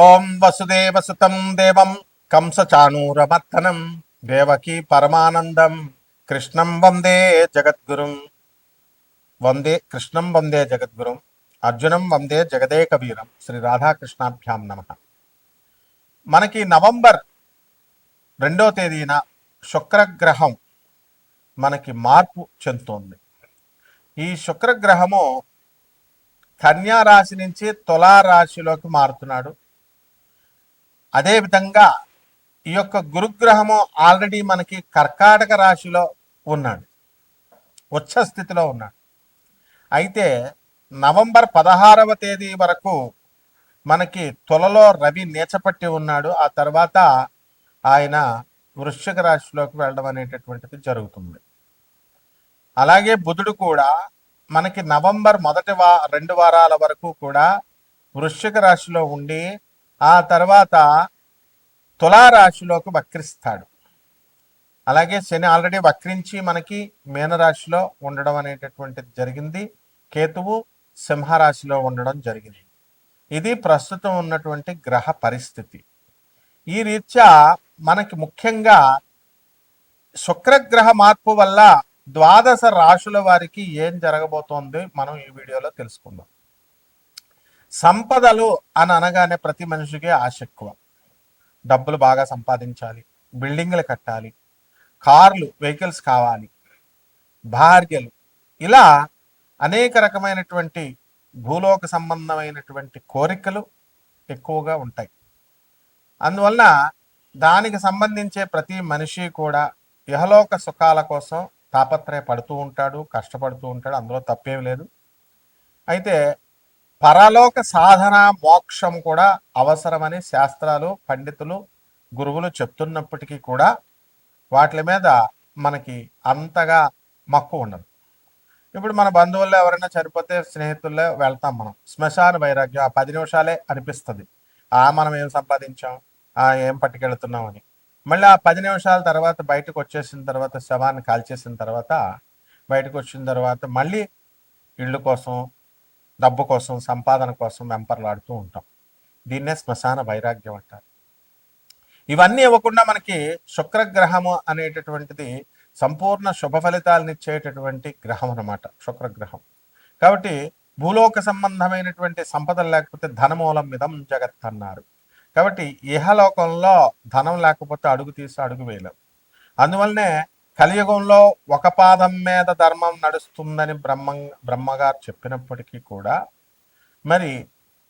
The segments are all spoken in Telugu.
ఓం వసుదేవసుతం దేవం కంసచాణూరమర్దనం దేవకీ పరమానందం కృష్ణం వందే జగద్గురుం వందే జగద్గురుం అర్జునం వందే జగదేక వీరం శ్రీ రాధాకృష్ణాభ్యాం నమ. మనకి నవంబర్ 2వ తేదీన శుక్రగ్రహం మనకి మార్పు చెందుతోంది. ఈ శుక్రగ్రహము కన్యా రాశి నుంచి తులారాశిలోకి మారుతున్నాడు. అదేవిధంగా ఈ యొక్క గురుగ్రహము ఆల్రెడీ మనకి కర్కాటక రాశిలో ఉన్నాడు, ఉచ్చ స్థితిలో ఉన్నాడు. అయితే నవంబర్ 16వ తేదీ వరకు మనకి తులలో రవి నీచపట్టి ఉన్నాడు. ఆ తర్వాత ఆయన వృశ్చిక రాశిలోకి వెళ్ళడం అనేటటువంటిది జరుగుతుంది. అలాగే బుధుడు కూడా మనకి నవంబర్ మొదటి 2 వారాల వరకు కూడా వృశ్చిక రాశిలో ఉండి ఆ తర్వాత తులారాశిలోకి వక్రిస్తాడు. అలాగే శని ఆల్రెడీ వక్రించి మనకి మీనరాశిలో ఉండడం అనేటటువంటిది జరిగింది. కేతువు సింహరాశిలో ఉండడం జరిగింది. ఇది ప్రస్తుతం ఉన్నటువంటి గ్రహ పరిస్థితి. ఈ రీత్యా మనకి ముఖ్యంగా శుక్రగ్రహ మార్పు వల్ల ద్వాదశ రాశుల వారికి ఏం జరగబోతోంది మనం ఈ వీడియోలో తెలుసుకుందాం. సంపదలు అని అనగానే ప్రతి మనిషికి ఆశ ఎక్కువ. డబ్బులు బాగా సంపాదించాలి, బిల్డింగ్లు కట్టాలి, కార్లు వెహికల్స్ కావాలి, భార్యలు, ఇలా అనేక రకమైనటువంటి భూలోక సంబంధమైనటువంటి కోరికలు ఎక్కువగా ఉంటాయి. అందువల్ల దానికి సంబంధించే ప్రతి మనిషి కూడా ఇహలోక సుఖాల కోసం తాపత్రయపడుతూ ఉంటాడు, కష్టపడుతూ ఉంటాడు. అందులో తప్పేమి లేదు. అయితే పరలోక సాధన మోక్షం కూడా అవసరమని శాస్త్రాలు, పండితులు, గురువులు చెప్తున్నప్పటికీ కూడా వాటి మీద మనకి అంతగా మక్కువ ఉండదు. ఇప్పుడు మన బంధువుల్లో ఎవరైనా చనిపోతే స్నేహితుల్లో వెళ్తాం మనం. శ్మశాన వైరాగ్యం ఆ 10 నిమిషాలే అనిపిస్తుంది. మనం ఏం సంపాదించాం, ఏం పట్టుకెళ్తున్నాం అని. మళ్ళీ ఆ 10 నిమిషాల తర్వాత బయటకు వచ్చేసిన తర్వాత, శవాన్ని కాల్చేసిన తర్వాత బయటకు వచ్చిన తర్వాత మళ్ళీ ఇళ్ళు కోసం, డబ్బు కోసం, సంపాదన కోసం వెంపర్లాడుతూ ఉంటాం. దీన్నే శ్మశాన వైరాగ్యం అంటారు. ఇవన్నీ ఇవ్వకుండా మనకి శుక్రగ్రహము అనేటటువంటిది సంపూర్ణ శుభ ఫలితాలను ఇచ్చేటటువంటి గ్రహం అన్నమాట శుక్రగ్రహం. కాబట్టి భూలోక సంబంధమైనటువంటి సంపదలు లేకపోతే ధనమూలం మిదం జగత్ అన్నారు. కాబట్టి ఇహలోకంలో ధనం లేకపోతే అడుగు తీసి అడుగు వేయలేం. అందువల్లనే కలియుగంలో ఒక పాదం మీద ధర్మం నడుస్తుందని బ్రహ్మగారు చెప్పినప్పటికీ కూడా మరి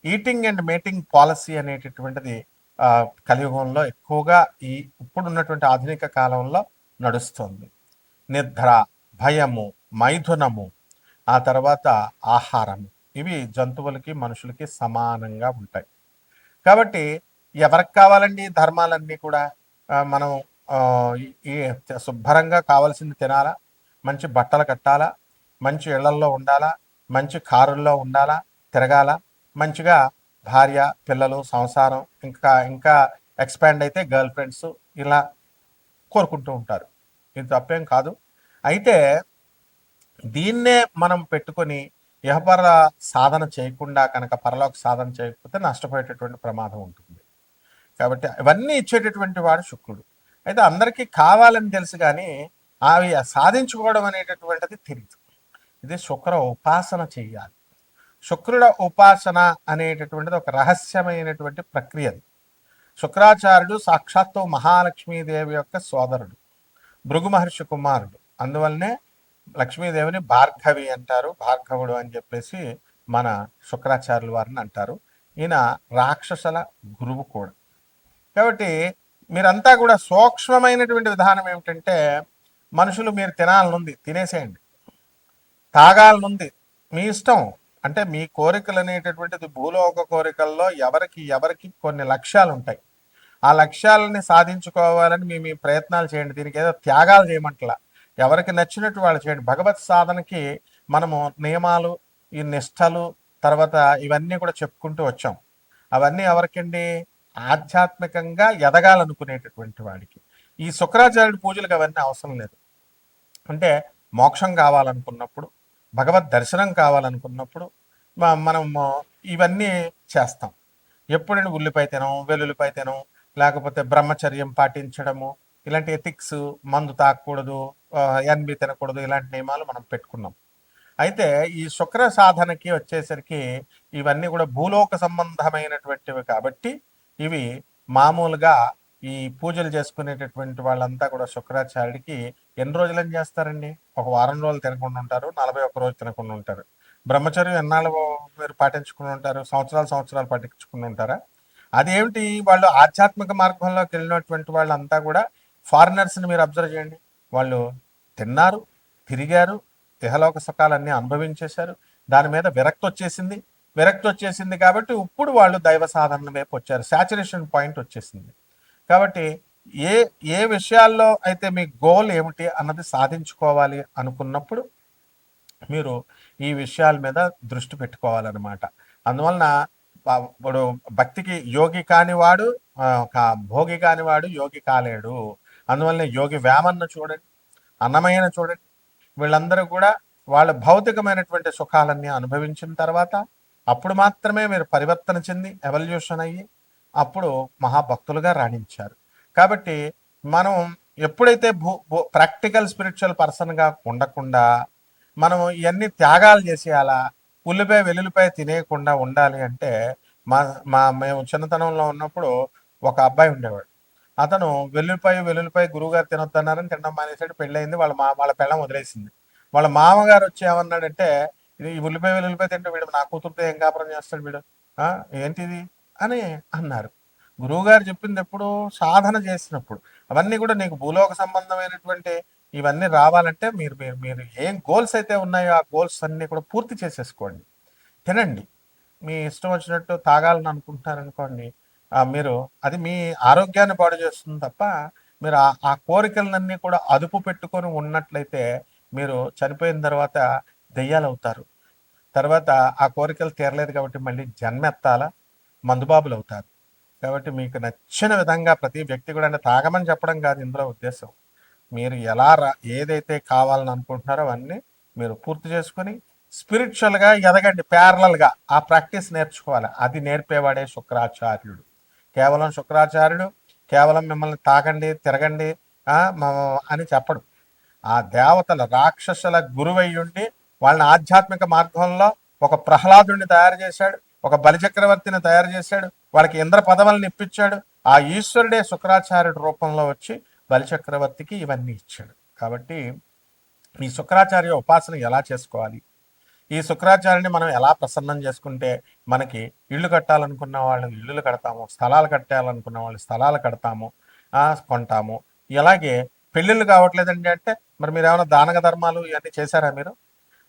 ఈటింగ్ అండ్ మేటింగ్ పాలసీ అనేటటువంటిది కలియుగంలో ఎక్కువగా ఇప్పుడున్నటువంటి ఆధునిక కాలంలో నడుస్తుంది. నిద్ర, భయము, మైథునము, ఆ తర్వాత ఆహారము, ఇవి జంతువులకి మనుషులకి సమానంగా ఉంటాయి. కాబట్టి ఎవరికి కావాలండి ధర్మాలన్నీ కూడా? మనం శుభ్రంగా కావాల్సింది తినాలా, మంచి బట్టలు కట్టాలా, మంచి ఇళ్లల్లో ఉండాలా, మంచి కారుల్లో ఉండాలా, తిరగాల, మంచిగా భార్య, పిల్లలు, సంసారం, ఇంకా ఎక్స్పాండ్ అయితే గర్ల్ ఫ్రెండ్స్, ఇలా కోరుకుంటూ ఉంటారు. ఇది తప్పేం కాదు. అయితే దీన్నే మనం పెట్టుకొని ఇహపర సాధన చేయకుండా కనుక పరలోక సాధన చేయకపోతే నష్టపోయేటటువంటి ప్రమాదం ఉంటుంది. కాబట్టి ఇవన్నీ ఇచ్చేటటువంటి వాడు శుక్రుడు. అయితే అందరికీ కావాలని తెలుసు కానీ అవి సాధించుకోవడం అనేటటువంటిది తెలియదు. ఇది శుక్ర ఉపాసన చెయ్యాలి. శుక్రుడ ఉపాసన అనేటటువంటిది ఒక రహస్యమైనటువంటి ప్రక్రియ. శుక్రాచార్యుడు సాక్షాత్తు మహాలక్ష్మీదేవి యొక్క సోదరుడు, భృగు మహర్షి కుమారుడు. అందువల్లనే లక్ష్మీదేవిని భార్గవి అంటారు, భార్గవుడు అని చెప్పేసి మన శుక్రాచార్యుల వారిని అంటారు. ఈయన రాక్షసుల గురువు కూడా. కాబట్టి మీరంతా కూడా సూక్ష్మమైనటువంటి విధానం ఏమిటంటే, మనుషులు మీరు తినాలనుంది తినేసేయండి, తాగాలనుంది మీ ఇష్టం. అంటే మీ కోరికలు అనేటటువంటిది భూలోక కోరికల్లో ఎవరికి కొన్ని లక్ష్యాలు ఉంటాయి. ఆ లక్ష్యాలని సాధించుకోవాలని మీ ప్రయత్నాలు చేయండి. దీనికి ఏదో త్యాగాలు చేయమంటలా, ఎవరికి నచ్చినట్టు వాళ్ళు చేయండి. భగవత్ సాధనకి మనము నియమాలు, ఈ నిష్టలు, తర్వాత ఇవన్నీ కూడా చెప్పుకుంటూ వచ్చాం. అవన్నీ ఎవరికండి? ఆధ్యాత్మికంగా ఎదగాలనుకునేటటువంటి వాడికి. ఈ శుక్రాచార్యుడి పూజలకు అవన్నీ అవసరం లేదు. అంటే మోక్షం కావాలనుకున్నప్పుడు, భగవద్ దర్శనం కావాలనుకున్నప్పుడు మనం ఇవన్నీ చేస్తాం. ఎప్పుడైనా ఉల్లిపాయ తినం, వెల్లుల్లిపాయ తినం, లేకపోతే బ్రహ్మచర్యం పాటించడము, ఇలాంటి ఎథిక్స్, మందు తాగకూడదు, ఎన్బి తినకూడదు, ఇలాంటి నియమాలు మనం పెట్టుకున్నాం. అయితే ఈ శుక్ర సాధనకి వచ్చేసరికి ఇవన్నీ కూడా భూలోక సంబంధమైనటువంటివి కాబట్టి ఇవి మామూలుగా ఈ పూజలు చేసుకునేటటువంటి వాళ్ళంతా కూడా శుక్రాచార్యుడికి ఎన్ని రోజులని చేస్తారండి? ఒక వారం రోజులు తినకుండా ఉంటారు, 41 రోజు తినకుండా ఉంటారు. బ్రహ్మచర్యం ఎన్నాళ్ళు మీరు పాటించుకుని ఉంటారు? సంవత్సరాలు సంవత్సరాలు పాటించుకుని ఉంటారా? అదేమిటి, వాళ్ళు ఆధ్యాత్మిక మార్గంలోకి వెళ్ళినటువంటి వాళ్ళంతా కూడా ఫారినర్స్ని మీరు అబ్జర్వ్ చేయండి. వాళ్ళు తిన్నారు, తిరిగారు, ఇహలోక సుఖాలన్నీ అనుభవించేశారు, దాని మీద విరక్తి వచ్చేసింది కాబట్టి ఇప్పుడు వాళ్ళు దైవ సాధన వైపు వచ్చారు, శాచురేషన్ పాయింట్ వచ్చేసింది. కాబట్టి ఏ ఏ విషయాల్లో అయితే మీ గోల్ ఏమిటి అన్నది సాధించుకోవాలి అనుకున్నప్పుడు మీరు ఈ విషయాల మీద దృష్టి పెట్టుకోవాలన్నమాట. అందువలన ఇప్పుడు భక్తికి యోగి కానివాడు భోగి కానివాడు యోగి కాలేడు. అందువలన యోగి వేమన్న చూడండి, అన్నమయ్యను చూడండి, వీళ్ళందరూ కూడా వాళ్ళ భౌతికమైనటువంటి సుఖాలన్నీ అనుభవించిన తర్వాత అప్పుడు మాత్రమే మీరు పరివర్తన చెంది ఎవల్యూషన్ అయ్యి అప్పుడు మహాభక్తులుగా రాణించారు. కాబట్టి మనం ఎప్పుడైతే ప్రాక్టికల్ స్పిరిచువల్ పర్సన్గా ఉండకుండా మనం ఇవన్నీ త్యాగాలు చేసేయాలా, ఉల్లిపాయ వెల్లుల్లిపాయ తినేయకుండా ఉండాలి అంటే మేము చిన్నతనంలో ఉన్నప్పుడు ఒక అబ్బాయి ఉండేవాడు. అతను వెల్లుల్లిపాయ గురువుగారు తినొద్దన్నారని తినడం మానేసాడు. పెళ్ళయింది, వాళ్ళ పెళ్ళం వదిలేసింది. వాళ్ళ మామగారు వచ్చి ఏమన్నాడంటే, ఈ వెల్లుల్లిపాయ తింటే వీడు నా కూతురుతో ఏం కాపురం చేస్తాడు వీడు, ఏంటిది అని అన్నారు. గురువుగారు చెప్పింది ఎప్పుడు? సాధన చేసినప్పుడు. అవన్నీ కూడా నీకు భూలోక సంబంధమైనటువంటి ఇవన్నీ రావాలంటే మీరు మీరు మీరు ఏం గోల్స్ అయితే ఉన్నాయో ఆ గోల్స్ అన్నీ కూడా పూర్తి చేసేసుకోండి. తినండి, మీ ఇష్టం వచ్చినట్టు తాగాలని అనుకుంటున్నారనుకోండి, మీరు అది మీ ఆరోగ్యాన్ని పాడు చేస్తుంది తప్ప మీరు ఆ కోరికలన్నీ కూడా అదుపు పెట్టుకొని ఉన్నట్లయితే మీరు చనిపోయిన తర్వాత దెయ్యాలు అవుతారు. తర్వాత ఆ కోరికలు తీరలేదు కాబట్టి మళ్ళీ జన్మెత్తాల మందుబాబులు అవుతారు. కాబట్టి మీకు నచ్చిన విధంగా ప్రతి వ్యక్తి కూడా, అంటే తాగమని చెప్పడం కాదు ఇందులో ఉద్దేశం, మీరు ఏదైతే కావాలని అనుకుంటున్నారో అవన్నీ మీరు పూర్తి చేసుకొని స్పిరిచువల్గా ఎదగండి. ప్యారలల్గా ఆ ప్రాక్టీస్ నేర్చుకోవాలి. అది నేర్పేవాడే శుక్రాచార్యుడు. కేవలం శుక్రాచార్యుడు కేవలం మిమ్మల్ని తాగండి, తిరగండి అని చెప్పడు. ఆ దేవతల రాక్షసుల గురువయ్యుండి వాళ్ళని ఆధ్యాత్మిక మార్గంలో ఒక ప్రహ్లాదుడిని తయారు చేశాడు, ఒక బలిచక్రవర్తిని తయారు చేశాడు, వాళ్ళకి ఇంద్ర పదవులను ఇప్పించాడు. ఆ ఈశ్వరుడే శుక్రాచార్యుడి రూపంలో వచ్చి బలిచక్రవర్తికి ఇవన్నీ ఇచ్చాడు. కాబట్టి ఈ శుక్రాచార్య ఉపాసన ఎలా చేసుకోవాలి, ఈ శుక్రాచార్యుని మనం ఎలా ప్రసన్నం చేసుకుంటే మనకి ఇళ్ళు కట్టాలనుకున్న వాళ్ళు ఇళ్ళు కడతాము, స్థలాలు కట్టాలనుకున్న వాళ్ళు స్థలాలు కడతాము, కొంటాము. ఇలాగే పెళ్ళిళ్ళు కావట్లేదండి అంటే మరి మీరు ఏమైనా దాన ధర్మాలు ఇవన్నీ చేశారా మీరు?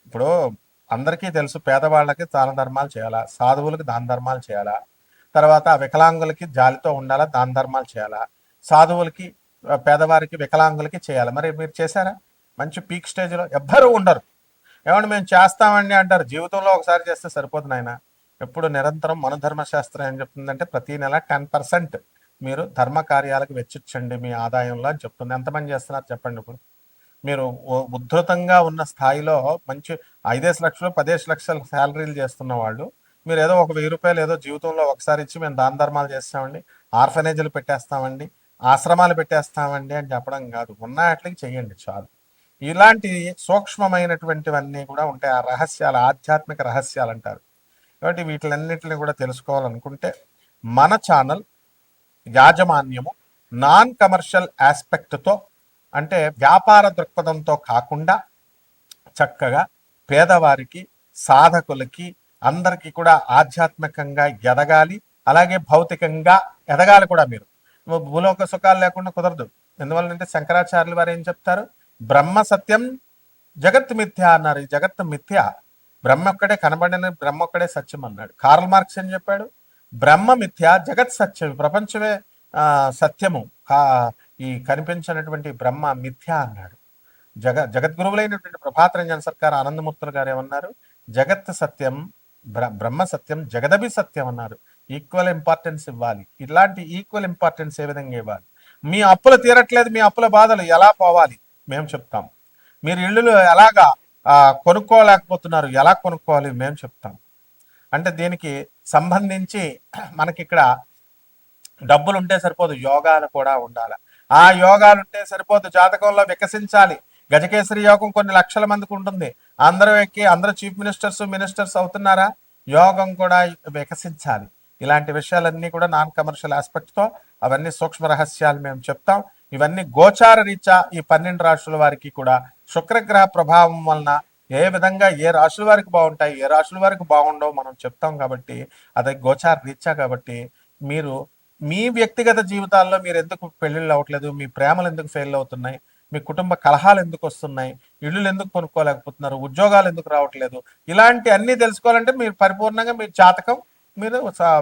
ఇప్పుడు అందరికీ తెలుసు, పేదవాళ్ళకి దాన ధర్మాలు చేయాలా, సాధువులకి దాన ధర్మాలు చేయాలా, తర్వాత వికలాంగులకి జాలితో ఉండాలా, దాన ధర్మాలు చేయాలా, సాధువులకి పేదవారికి వికలాంగులకి చేయాలి. మరి మీరు చేశారా? మంచి పీక్ స్టేజ్లో ఎవ్వరూ ఉండరు. ఏమంటే మేము చేస్తామండి అంటారు. జీవితంలో ఒకసారి చేస్తే సరిపోతుంది ఆయన. ఎప్పుడు నిరంతరం మన ధర్మశాస్త్రం ఏం చెప్తుందంటే ప్రతి నెల 10% మీరు ధర్మ కార్యాలకు వెచ్చించండి మీ ఆదాయంలో అని చెప్తుంది. ఎంతమంది చేస్తున్నారు చెప్పండి? ఇప్పుడు మీరు ఉద్ధృతంగా ఉన్న స్థాయిలో మంచి 5 లక్షలు 10 లక్షల శాలరీలు చేస్తున్న వాళ్ళు మీరు ఏదో ఒక 1000 రూపాయలు ఏదో జీవితంలో ఒకసారి ఇచ్చి మేము దాన ధర్మాలు చేస్తామండి, ఆర్ఫనేజీలు పెట్టేస్తామండి, ఆశ్రమాలు పెట్టేస్తామండి అని చెప్పడం కాదు. ఉన్న వాటికి చెయ్యండి చాలు. ఇలాంటి సూక్ష్మమైనటువంటివన్నీ కూడా ఉంటాయి. ఆ రహస్యాలు, ఆధ్యాత్మిక రహస్యాలు అంటారు. కాబట్టి వీటిలన్నింటినీ కూడా తెలుసుకోవాలనుకుంటే మన ఛానల్ యాజమాన్యము నాన్ కమర్షియల్ ఆస్పెక్ట్తో, అంటే వ్యాపార దృక్పథంతో కాకుండా చక్కగా పేదవారికి, సాధకులకి, అందరికీ కూడా ఆధ్యాత్మికంగా ఎదగాలి, అలాగే భౌతికంగా ఎదగాలి కూడా. మీరు భూలోక సుఖాలు లేకుండా కుదరదు. ఎందువల్లంటే శంకరాచార్యులు వారు ఏం చెప్తారు? బ్రహ్మ సత్యం జగత్ మిథ్య అన్నారు. ఈ జగత్ మిథ్య, బ్రహ్మ ఒక్కడే కనబడిన బ్రహ్మ ఒక్కడే సత్యం అన్నాడు. కార్ల్ మార్క్స్ ఏం చెప్పాడు? బ్రహ్మ మిథ్య జగత్ సత్యం, ప్రపంచమే సత్యము, ఈ కనిపించినటువంటి బ్రహ్మ మిథ్య అన్నాడు. జగద్గురువులైనటువంటి ప్రభాత రంజన సర్కార్ ఆనందమూర్తులు గారు ఏమన్నారు? జగత్ సత్యం, బ్రహ్మ సత్యం, జగదభి సత్యం అన్నారు. ఈక్వల్ ఇంపార్టెన్స్ ఇవ్వాలి. ఇలాంటి ఈక్వల్ ఇంపార్టెన్స్ ఏ విధంగా ఇవ్వాలి? మీ అప్పులు తీరట్లేదు, మీ అప్పుల బాధలు ఎలా పోవాలి మేము చెప్తాం. మీరు ఇళ్ళు ఎలాగా కొనుక్కోలేకపోతున్నారు, ఎలా కొనుక్కోవాలి మేము చెప్తాం. అంటే దీనికి సంబంధించి మనకి ఇక్కడ డబ్బులు ఉంటే సరిపోదు, యోగాలు కూడా ఉండాలి. ఆ యోగాలు ఉంటే సరిపోదు, జాతకంలో వికసించాలి. గజకేసరి యోగం కొన్ని లక్షల మందికి ఉంటుంది. అందరూ ఎక్కి అందరూ చీఫ్ మినిస్టర్స్ అవుతున్నారా? యోగం కూడా వికసించాలి. ఇలాంటి విషయాలన్నీ కూడా నాన్ కమర్షియల్ ఆస్పెక్ట్తో అవన్నీ సూక్ష్మ రహస్యాలు మేము చెప్తాం. ఇవన్నీ గోచార రీత్యా ఈ 12 రాశుల వారికి కూడా శుక్రగ్రహ ప్రభావం వలన ఏ విధంగా ఏ రాశుల వారికి బాగుంటాయి, ఏ రాశుల వారికి బాగుండవు మనం చెప్తాం. కాబట్టి అది గోచార రీత్యా. కాబట్టి మీరు మీ వ్యక్తిగత జీవితాల్లో మీరు ఎందుకు పెళ్లిళ్ళు అవ్వట్లేదు, మీ ప్రేమలు ఎందుకు ఫెయిల్ అవుతున్నాయి, మీ కుటుంబ కలహాలు ఎందుకు వస్తున్నాయి, ఇళ్ళు ఎందుకు కొనుక్కోలేకపోతున్నారు, ఉద్యోగాలు ఎందుకు రావట్లేదు, ఇలాంటి అన్నీ తెలుసుకోవాలంటే మీరు పరిపూర్ణంగా మీ జాతకం, మీరు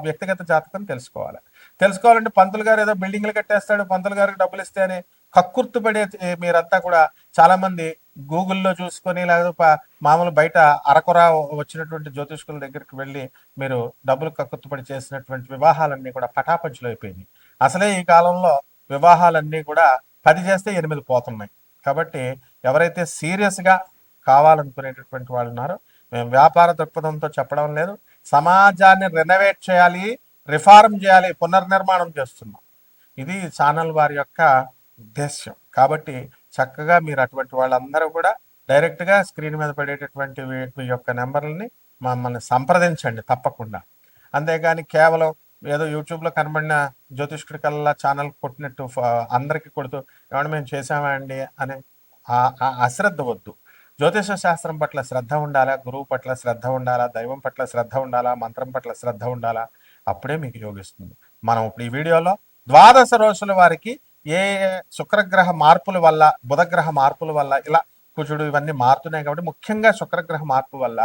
వ్యక్తిగత జాతకం తెలుసుకోవాలంటే పంతులు గారు ఏదో బిల్డింగ్లు కట్టేస్తాడు, పంతులు గారికి డబ్బులు ఇస్తే అని కక్కుర్తుపడే మీరంతా కూడా చాలా మంది గూగుల్లో చూసుకొని లేదా మామూలు బయట అరకొర వచ్చినటువంటి జ్యోతిష్కుల దగ్గరికి వెళ్ళి మీరు డబ్బులు కక్కుర్తుపడి చేసినటువంటి వివాహాలన్నీ కూడా పటాపంచులు అయిపోయినాయి. అసలే ఈ కాలంలో వివాహాలన్నీ కూడా 10 చేస్తే 8 పోతున్నాయి. కాబట్టి ఎవరైతే సీరియస్గా కావాలనుకునేటటువంటి వాళ్ళు ఉన్నారో, మేము వ్యాపార దృక్పథంతో చెప్పడం లేదు, సమాజాన్ని రెనోవేట్ చేయాలి, రిఫార్మ్ చేయాలి, పునర్నిర్మాణం చేస్తున్నాం. ఇది ఛానల్ వారి యొక్క ఉద్దేశ్యం. కాబట్టి చక్కగా మీరు అటువంటి వాళ్ళందరూ కూడా డైరెక్ట్గా స్క్రీన్ మీద పడేటటువంటి మీ యొక్క నెంబర్లని మమ్మల్ని సంప్రదించండి తప్పకుండా. అంతేగాని కేవలం ఏదో యూట్యూబ్లో కనబడిన జ్యోతిష్కుడి కల్లా ఛానల్ కొట్టినట్టు అందరికీ కొడుతూ ఏమన్నా మేము చేసామా అండి అని అశ్రద్ధ వద్దు. జ్యోతిష శాస్త్రం పట్ల శ్రద్ధ ఉండాలా, గురువు పట్ల శ్రద్ధ ఉండాలా, దైవం పట్ల శ్రద్ధ ఉండాలా, మంత్రం పట్ల శ్రద్ధ ఉండాలా, అప్పుడే మీకు యోగిస్తుంది. మనం ఇప్పుడు ఈ వీడియోలో 12 రాశుల వారికి ఏ శుక్రగ్రహ మార్పుల వల్ల, బుధగ్రహ మార్పుల వల్ల, ఇలా కుజుడు ఇవన్నీ మారుతున్నాయి కాబట్టి ముఖ్యంగా శుక్రగ్రహ మార్పు వల్ల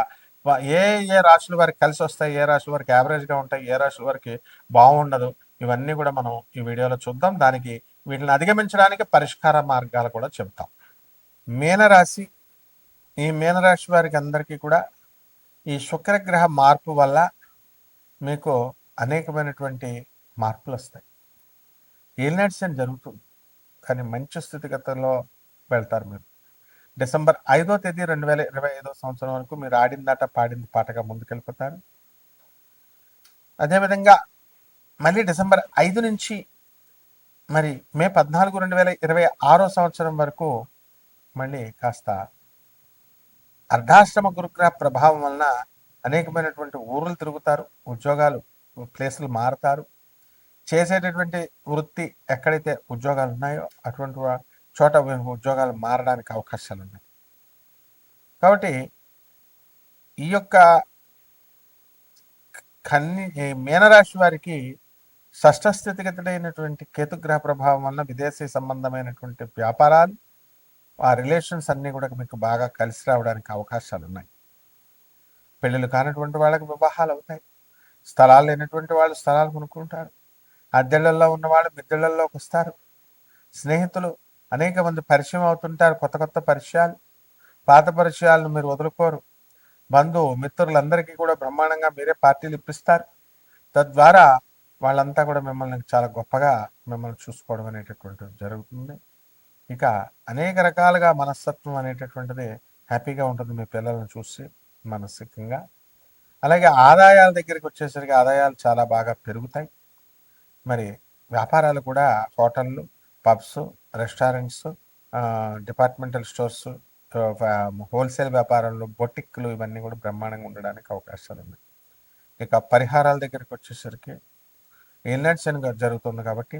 ఏ ఏ రాశుల వారికి కలిసి వస్తాయి, ఏ రాశుల వారికి యావరేజ్గా ఉంటాయి, ఏ రాశుల వారికి బాగుండదు, ఇవన్నీ కూడా మనం ఈ వీడియోలో చూద్దాం. దానికి వీటిని అధిగమించడానికి పరిష్కార మార్గాలు కూడా చెప్తాం. మీనరాశి, ఈ మీనరాశి వారికి అందరికీ కూడా ఈ శుక్రగ్రహ మార్పు వల్ల మీకు అనేకమైనటువంటి మార్పులు వస్తాయి. ఏలినాటి జరుగుతుంది, కానీ మంచి స్థితిగతుల్లో వెళ్తారు మీరు. డిసెంబర్ 5వ తేదీ 2025 సంవత్సరం వరకు మీరు ఆడిందాట పాడింది పాటగా ముందుకెళ్ళిపోతారు. అదేవిధంగా మళ్ళీ డిసెంబర్ 5 నుంచి మరి మే 14, 2026 సంవత్సరం వరకు మళ్ళీ కాస్త అర్ధాశ్రమ గురుగ్రహ ప్రభావం వలన అనేకమైనటువంటి ఊర్లు తిరుగుతారు, ఉద్యోగాలు ప్లేసులు మారుతారు, చేసేటటువంటి వృత్తి ఎక్కడైతే ఉద్యోగాలు ఉన్నాయో అటువంటి చోట ఉద్యోగాలు మారడానికి అవకాశాలు ఉన్నాయి. కాబట్టి ఈ యొక్క మీనరాశి వారికి షష్ఠ స్థితిగతుడైనటువంటి కేతుగ్రహ ప్రభావం వలన విదేశీ సంబంధమైనటువంటి వ్యాపారాలు, ఆ రిలేషన్స్ అన్నీ కూడా మీకు బాగా కలిసి రావడానికి అవకాశాలు ఉన్నాయి. పెళ్ళిళ్ళు కానటువంటి వాళ్ళకి వివాహాలు అవుతాయి, స్థలాలు లేనటువంటి వాళ్ళు స్థలాలు కొనుక్కుంటారు, అద్దెళ్లలో ఉన్నవాళ్ళు మిద్దెళ్లలోకి వస్తారు, స్నేహితులు అనేక మంది పరిచయం అవుతుంటారు, కొత్త కొత్త పరిచయాలు, పాత పరిచయాలను మీరు వదులుకోరు, బంధువు మిత్రులందరికీ కూడా బ్రహ్మాండంగా మీరే పార్టీలు ఇప్పిస్తారు. తద్వారా వాళ్ళంతా కూడా మిమ్మల్ని చాలా గొప్పగా మిమ్మల్ని చూసుకోవడం అనేటటువంటిది జరుగుతుంది. ఇక అనేక రకాలుగా మనస్తత్వం అనేటటువంటిది హ్యాపీగా ఉంటుంది మీ పిల్లలను చూసి మానసికంగా. అలాగే ఆదాయాల దగ్గరికి వచ్చేసరికి ఆదాయాలు చాలా బాగా పెరుగుతాయి. మరి వ్యాపారాలు కూడా హోటళ్ళు, pubs, restaurants, departmental stores, wholesale వ్యాపారాలు, బొటిక్లు ఇవన్నీ కూడా బ్రహ్మాండంగా ఉండడానికి అవకాశాలు ఉన్నాయి. ఇక పరిహారాల దగ్గరికి వచ్చేసరికి ఏలినాటి శని జరుగుతుంది కాబట్టి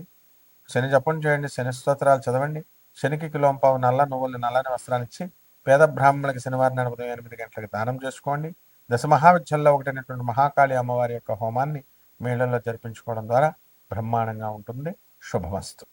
శని జపం చేయండి, శని స్తోత్రాలు చదవండి, శనికి కిలోంపావు నల్ల నువ్వులు నల్లని వస్త్రాలు ఇచ్చి పేద బ్రాహ్మణులకి శనివారం నాడు ఉదయం 8 గంటలకు దానం చేసుకోండి. దశమహావిద్యల్లో ఒకటైనటువంటి మహాకాళి అమ్మవారి యొక్క హోమాన్ని మేళల్లో జరిపించుకోవడం ద్వారా బ్రహ్మాండంగా ఉంటుంది. శుభమస్తు.